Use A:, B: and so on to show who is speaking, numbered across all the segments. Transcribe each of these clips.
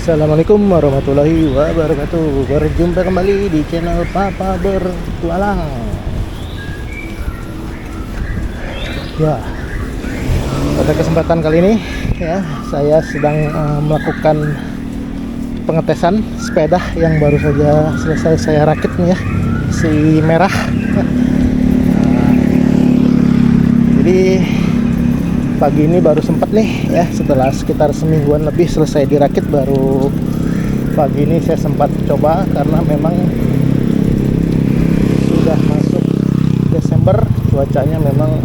A: Assalamualaikum warahmatullahi wabarakatuh. Berjumpa kembali di channel Papa Bertualang. Ya, pada kesempatan kali ini ya, saya sedang melakukan pengetesan sepeda yang baru saja selesai saya rakit nih ya, si merah. Jadi pagi ini baru sempat nih ya, setelah sekitar semingguan lebih selesai dirakit, baru pagi ini saya sempat coba karena memang sudah masuk Desember, cuacanya memang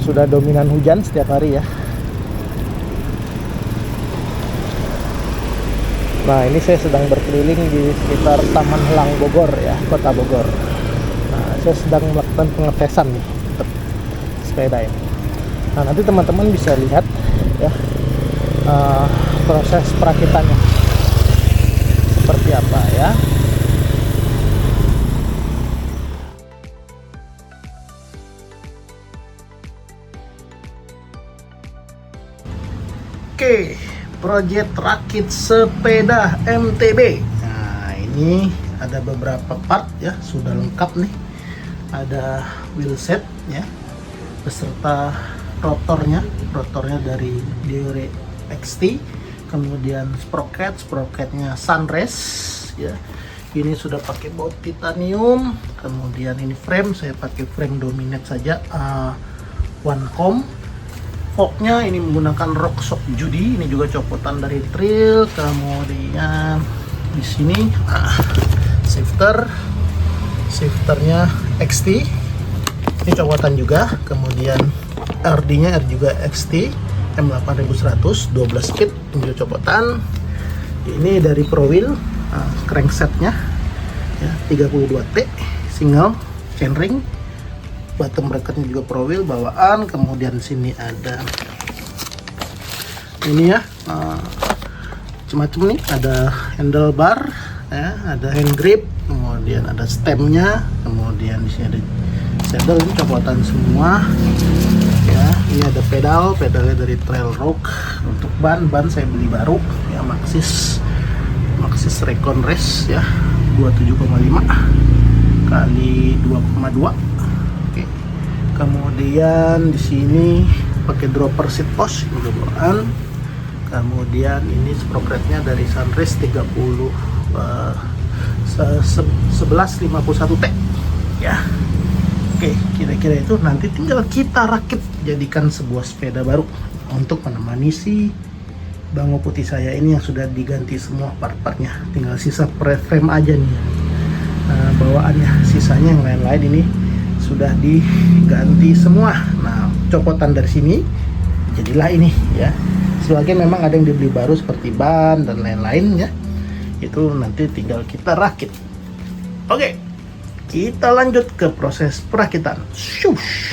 A: sudah dominan hujan setiap hari ya. Nah, ini saya sedang berkeliling di sekitar Taman Helang Bogor ya, Kota Bogor. Nah, saya sedang melakukan pengetesan nih untuk sepeda ini. Nah, nanti teman-teman bisa lihat ya proses perakitannya seperti apa ya. Oke, proyek rakit sepeda MTB. Nah, ini ada beberapa part ya, sudah lengkap nih. Ada wheelset ya, beserta rotornya dari Diore XT, kemudian sprocketnya Sunrace ya. Ini sudah pakai baut titanium, kemudian ini frame, saya pakai frame Dominate saja, Onecom. Forknya ini menggunakan Rockshox Judy, ini juga copotan dari Trill. Kemudian di sini shifternya XT, ini copotan juga. Kemudian RD-nya juga XT M8100 12 speed, ini juga copotan. Ini dari ProWheel, cranksetnya ya, 32T single chainring. Bottom bracketnya juga ProWheel bawaan. Kemudian sini ada ini ya, macam-macam nih, ada handlebar ya, ada hand grip, kemudian ada stemnya, kemudian di sini ada saddle, ini copotan semua ya. Ini ada pedalnya dari Trailrock. Untuk ban saya beli baru ya, Maxxis Recon Race ya, 27,5 kali 2,2. Oke. Kemudian di sini pakai dropper seat post juga bawaan. Kemudian ini sprocketnya dari Sunrace 1151T ya. Oke, kira-kira itu. Nanti tinggal kita rakit jadikan sebuah sepeda baru untuk menemani si Bango Putih saya ini yang sudah diganti semua part-partnya. Tinggal sisa frame aja nih bawaannya. Sisanya yang lain-lain ini sudah diganti semua. Nah, copotan dari sini jadilah ini ya. Sebagian memang ada yang dibeli baru seperti ban dan lain-lain ya. Itu nanti tinggal kita rakit. Oke, kita lanjut ke proses perakitan. Shush.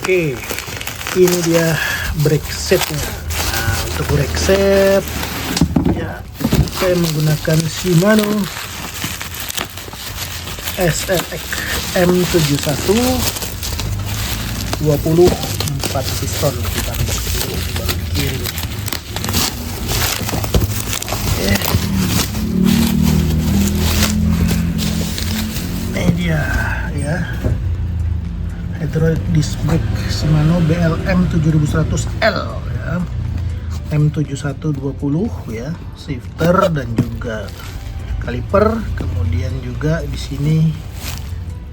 A: Oke, ini dia brake setnya. Nah, untuk brake set ya saya menggunakan Shimano SLX M71 24 piston kita balik kiri. Ini dia ya, hydraulic disc brake Shimano BLM 7100L ya, M7120 ya, shifter dan juga kaliper, kemudian juga di sini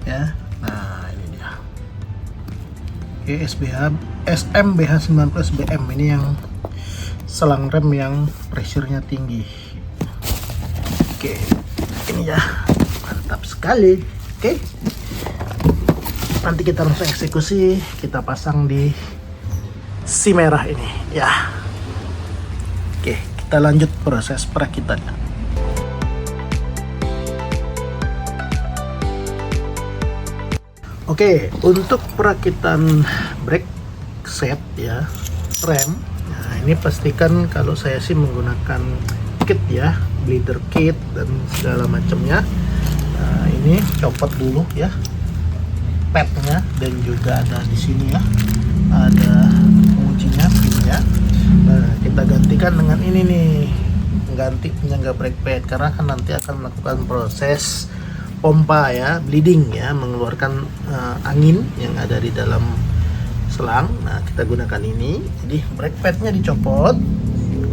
A: ya. Nah, ini dia. Oke, SMBH 19 BM ini yang selang rem yang pressure-nya tinggi. Oke, ini ya, mantap sekali. Oke, nanti kita langsung eksekusi, kita pasang di si merah ini ya. Oke, kita lanjut proses perakitannya. Oke, untuk perakitan brake set ya, rem. Nah, ini pastikan kalau saya sih menggunakan kit ya, bleeder kit dan segala macamnya. Nah, ini copot dulu ya padnya, dan juga ada di sini ya, ada kuncinya pinnya. Nah, kita gantikan dengan ini nih, ganti penyangga brake pad, karena kan nanti akan melakukan proses pompa ya, bleeding ya, mengeluarkan angin yang ada di dalam selang. Nah, kita gunakan ini. Jadi brake padnya dicopot,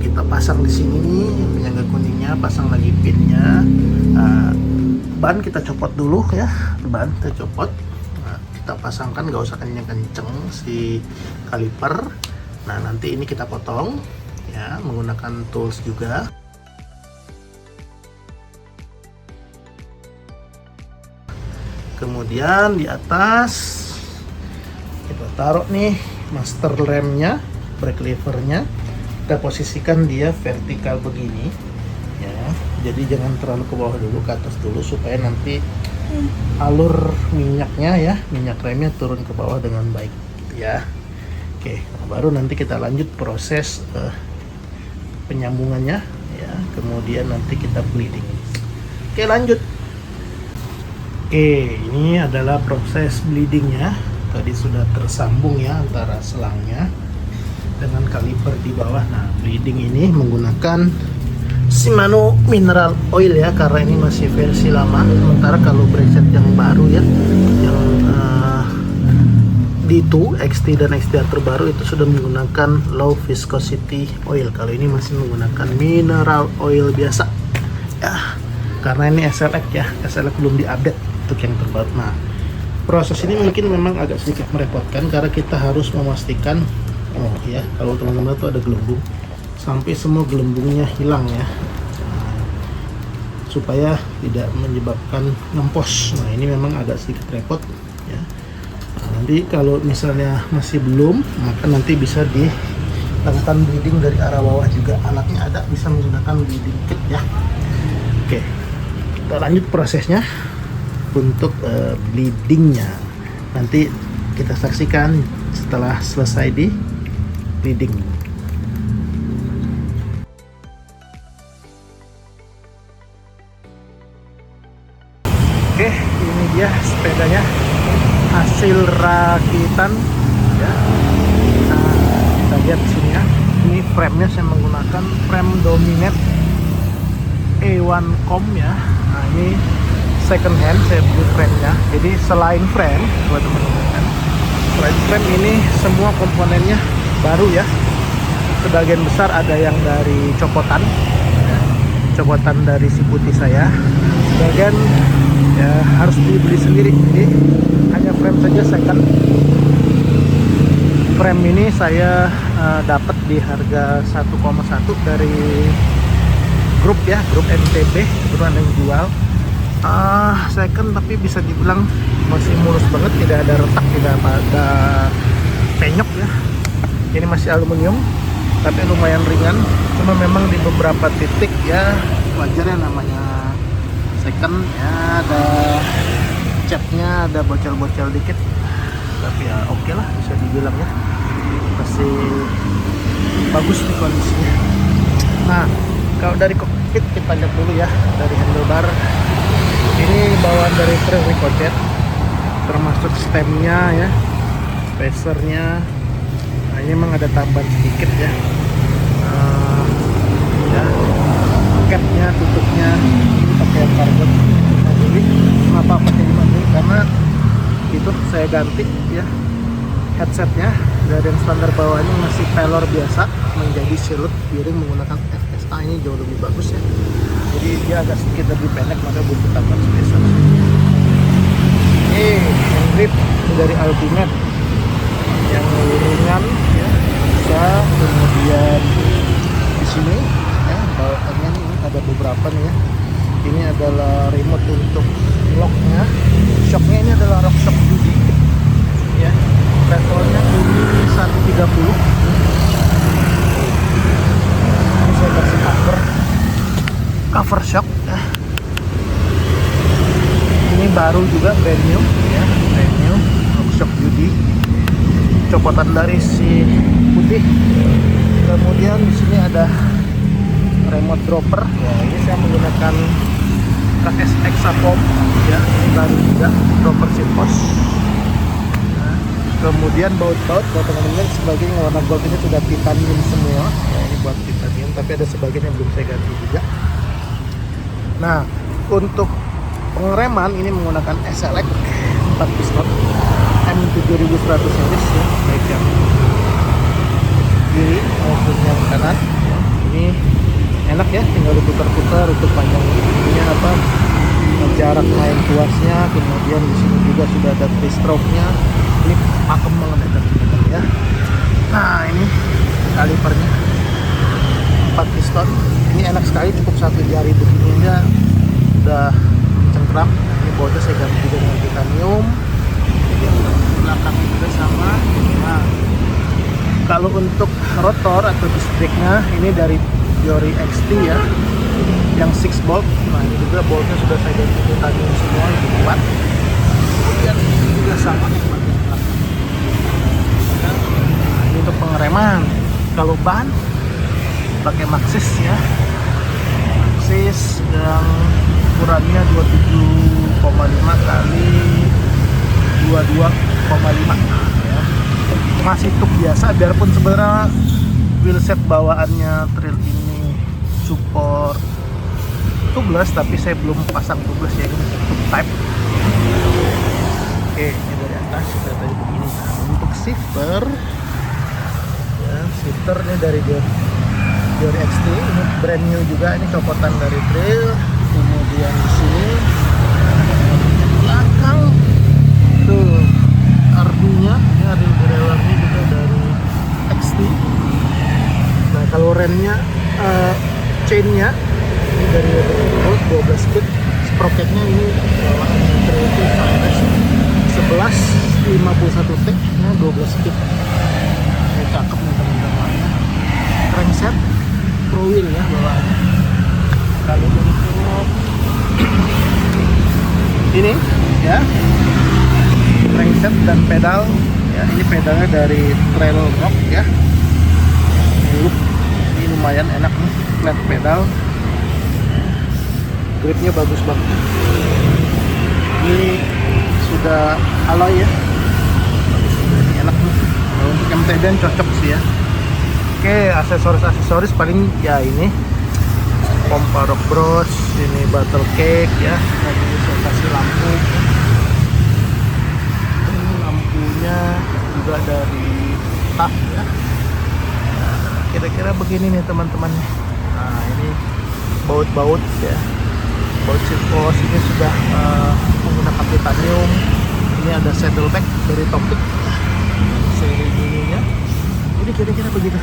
A: kita pasang di sini penyangga kuningnya, pasang lagi pinnya. Ban kita copot dulu ya, ban kita copot. Nah, kita pasangkan, nggak usah kenceng-kenceng si kaliper. Nah, nanti ini kita potong ya menggunakan tools juga. Kemudian di atas kita taruh nih master remnya, brake levernya, kita posisikan dia vertikal begini ya, jadi jangan terlalu ke bawah dulu, ke atas dulu, supaya nanti alur minyaknya ya, minyak remnya turun ke bawah dengan baik ya. Oke, baru nanti kita lanjut proses penyambungannya ya, kemudian nanti kita bleeding. Oke, lanjut. Oke, ini adalah proses bleedingnya. Tadi sudah tersambung ya antara selangnya dengan kaliper di bawah. Nah, bleeding ini menggunakan Shimano mineral oil ya, karena ini masih versi lama. Sementara kalau brake set yang baru ya, yang D2, XT dan XTR terbaru itu sudah menggunakan low viscosity oil. Kalau ini masih menggunakan mineral oil biasa ya, karena ini SLX ya, SLX belum diupdate untuk yang terbaru. Nah, proses ini mungkin memang agak sedikit merepotkan, karena kita harus memastikan ya, kalau teman-teman tuh ada gelembung, sampai semua gelembungnya hilang ya, supaya tidak menyebabkan ngempos. Nah, ini memang agak sedikit repot ya. Nah, nanti kalau misalnya masih belum, maka nanti bisa dilakukan bleeding dari arah bawah juga. Alatnya ada, bisa menggunakan bleeding kit ya. Oke, kita lanjut prosesnya. Untuk bleedingnya nanti kita saksikan setelah selesai di bleeding. Oke, ini dia sepedanya, hasil rakitan ya. Nah, kita lihat sini ya, ini frame-nya saya menggunakan frame Dominate A1 Com ya. Nah, ini second hand saya beli frame-nya. Jadi selain frame, buat teman-teman, selain frame ini semua komponennya baru ya. Sebagian besar ada yang dari copotan dari si putih saya. Sebagian ya harus dibeli sendiri. Jadi hanya frame saja second. Frame ini saya dapat di harga 1,1 dari grup ya, grup MTB, kebetulan yang jual. Second, tapi bisa dibilang masih mulus banget, tidak ada retak, tidak ada penyok ya. Ini masih aluminium tapi lumayan ringan, cuma memang di beberapa titik ya wajar ya, namanya second ya, ada catnya, ada bocel-bocel dikit. tapi ya oke lah, bisa dibilang ya masih bagus nih kondisinya. Nah, kalau dari kokpit kita lihat dulu ya, dari handlebar ini bawaan dari Trail Recochet, termasuk stemnya ya, spacernya. Nah, ini memang ada tambahan sedikit ya, ya capnya, tutupnya ini pakai karbon 5 mili. Kenapa pakai 5 mili? Karena itu saya ganti ya headsetnya dari yang standar bawahnya masih pelor biasa menjadi silut piring menggunakan FSA. Ini jauh lebih bagus ya, jadi dia agak sedikit lebih pendek, maka butuh tambahan spacer. Ini hand grip dari Ultimate yang ringan ya, bisa. Kemudian di sini ya bawaannya ini ada beberapa nih ya. Ini adalah remote untuk locknya. Shocknya ini adalah rock shock Judy ya, levelnya ini 130. Ini saya kasih cover shock ya. Ini baru juga, brand new ya, brand new rock shock Judy, copotan dari si putih. Kemudian di sini ada remote dropper ya, ini saya menggunakan KS Exapom ya, ini baru juga dropper Simpos. Nah, kemudian baut-baut buat teman-teman sebagian yang warna gold ini sudah titanium semua ya, ini buat titanium, tapi ada sebagian yang belum saya ganti juga. Nah, untuk pengereman ini menggunakan SLX 4 piston M7100 series ya, baik yang kiri maupun yang kanan ya. Ini enak ya, tinggal diputar-putar untuk panjang ininya apa, jarak main tuasnya. Kemudian di sini juga sudah ada three-stroke-nya. Ini pakem banget ya teman-teman ya. Nah, ini kalipernya 4 piston. Ini enak sekali, cukup satu jari begini aja udah cengkram. Ini bautnya saya ganti juga dengan titanium. Ini yang belakangnya juga sama. Nah, kalau untuk rotor atau disc brake-nya ini dari Fiori XT ya, yang 6 bolt. Nah, ini juga boltnya sudah saya ganti titanium semua, lebih kuat. Kemudian ini juga sama di bagian belakang. Nah, ini untuk pengereman. Kalau ban pakai Maxxis ya, Maxxis yang ukurannya 27,5 kali 22,5 ya. Masih tuk biasa, biarpun sebenarnya wheelset bawaannya trail ini support tubeless, tapi saya belum pasang tubeless ya, ini untuk type. Oke, ini dari atas sudah tadi begini. Nah, untuk shifter ya, shifter ini dari Fiori XT, ini brand new juga, ini copotan dari trail. Kemudian di sini belakang tuh ardunya ya, derailleur-nya juga dari XT. Nah, kalau remnya chainnya ini dari 12 speed, sprocketnya ini bawaan trail itu 1151 T ya, 12 speed. Ini cakep nih teman-teman ya. Crankset pro wheel ya bawaannya. Kalau untuk ini ya, crankset dan pedal ya, ini pedalnya dari Trail Rock ya. Ini lumayan enak nih, flat pedal, gripnya bagus banget. Ini sudah alloy ya, ini enak nih. Nah, untuk MTB cocok sih ya. Oke, aksesoris paling ya ini pompa rock brush, ini battle cake ya, dan ini saya kasih lampu. Ini lampunya juga dari TAF ya. Kira-kira begini nih teman-teman. Nah, ini baut-baut ya, baut Simpos ini sudah menggunakan titanium. Ini ada saddleback dari Topic seri ininya. Ini kira-kira begitu.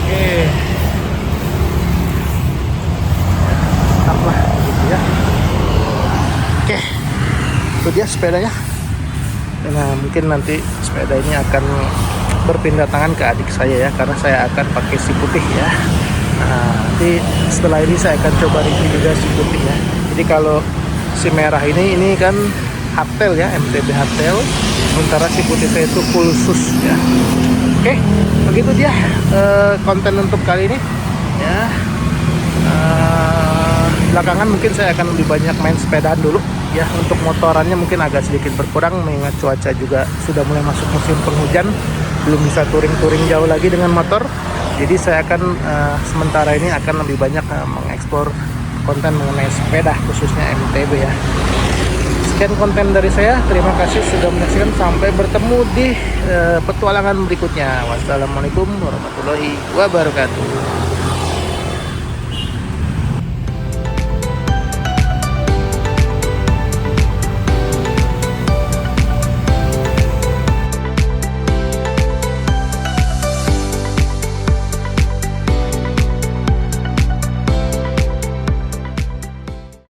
A: Oke, mantap lah gitu ya. Oke, itu dia sepedanya. Nah, mungkin nanti sepeda ini akan berpindah tangan ke adik saya ya, karena saya akan pakai si putih ya. Nah, nanti setelah ini saya akan coba review juga si putih ya. Jadi kalau si merah ini kan hardtail ya, MTB hardtail. Sementara si putih itu full sus ya. Oke, begitu dia konten untuk kali ini ya. Belakangan mungkin saya akan lebih banyak main sepedaan dulu ya. Untuk motorannya mungkin agak sedikit berkurang mengingat cuaca juga sudah mulai masuk musim penghujan, belum bisa touring-touring jauh lagi dengan motor. Jadi saya akan sementara ini akan lebih banyak mengeksplor konten mengenai sepeda khususnya MTB ya. Sekian konten dari saya, terima kasih sudah menyaksikan. Sampai bertemu di petualangan berikutnya. Wassalamualaikum warahmatullahi wabarakatuh.